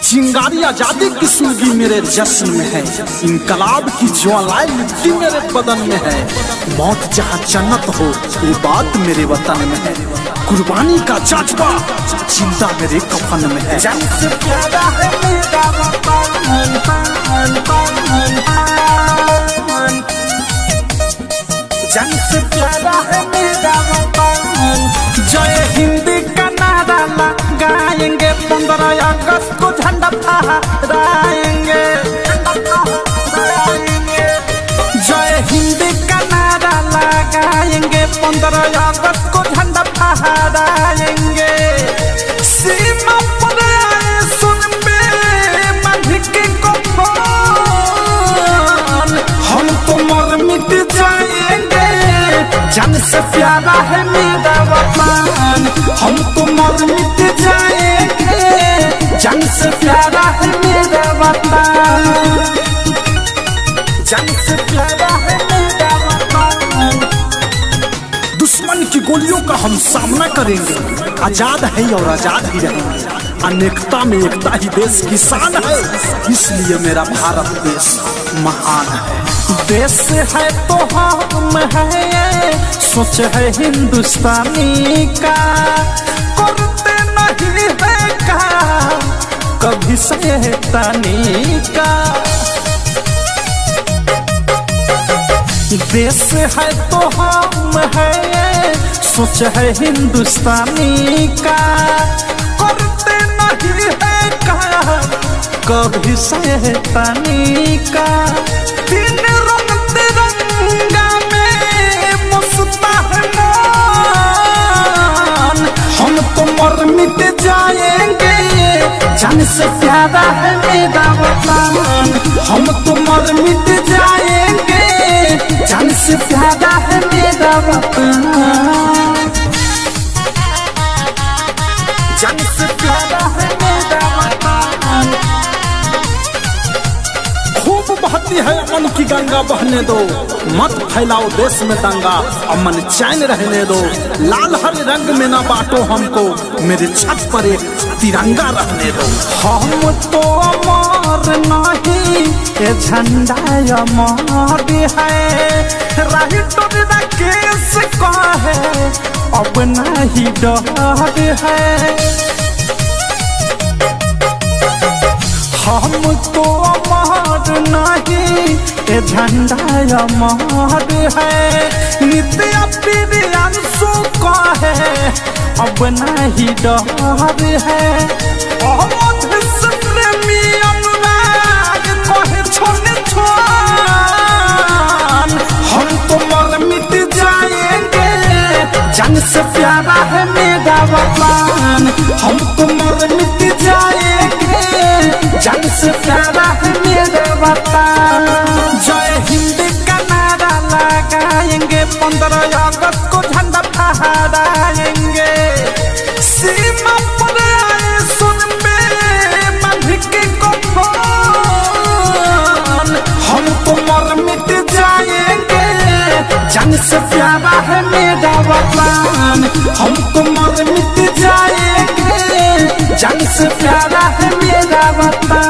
चिंगारी आजादी की सुलगी मेरे जश्न में है, इनकलाब की ज्वालाएं मिट्टी मेरे बदन में है। मौत जहाँ जन्नत हो ये बात मेरे वतन में है, कुर्बानी का जज्बा जिंदा मेरे कफन में है। जान से प्यारा है मेरा वतन, जान से प्यारा है मेरा वतन। जय हिंद का नारा लगाएंगे, 15 अगस्त को झंडा फहराएंगे। जय हिंद का नारा लगाएंगे, 15 अगस्त को झंडा फहराएंगे। सीमा पर आए सुन पे मंझ के कफन, हम तो मर मिट जाएंगे। जान से प्यारा है मेरा वतन, हम तो मर मिट जाएंगे। जान से प्यारा है मेरा वतन, जान से प्यारा है मेरा वतन। दुश्मन की गोलियों का हम सामना करेंगे, आजाद है और आजाद ही रहेंगे। अनेकता में एकता ही देश की शान है, इसलिए मेरा भारत देश महान है। देश है तो हम है, सोच है हिंदुस्तानी का, करते नहीं है का कभी शैतानी का। देश है तो हम है, सोच है हिंदुस्तानी का, करते नहीं है का कभी शैतानी का। तीन रंग तिरंगा में मुस्ता है मान, हम तो मर मिट जाएंगे। जान से प्यारा है मेरा वतन, हम तो मर मिट जाएंगे। जान से प्यारा है मेरा वतन, जान से प्यारा है मेरा वतन। खूब बहती है अमन की गंगा, बहने दो मत फैलाओ देश में दंगा। अमन चैन रहने दो, लाल हरे रंग में ना बांटो हमको, मेरे छत पर एक तिरंगा रहने दो। हम तो अमर नहीं, ये झंडा अमर है। राइटर राकेश कहे अब नहीं डर है। हम तो अमर नहीं, ये झंडा अमर है। नित्य प्रियांशु कहे अब नहीं डर है। प्रेमी अनुराग कहे छोड़ छोड़, हम तो मर मिट जाएंगे। जान से प्यारा है मेरा वतन, हम तो मर मिट जाएंगे। जान से प्यारा है मेरा वतन। जय हिंद का नारा लगाएंगे, 15 अगस्त को झंडा फहराएंगे। सीमा पर आए सुन पे मंझ के कफन, हम तो मर मिट जाएंगे। जान से प्यारा है मेरा वतन, हम तो मर मिट जाएंगे। जान से प्यारा है मेरा वतन।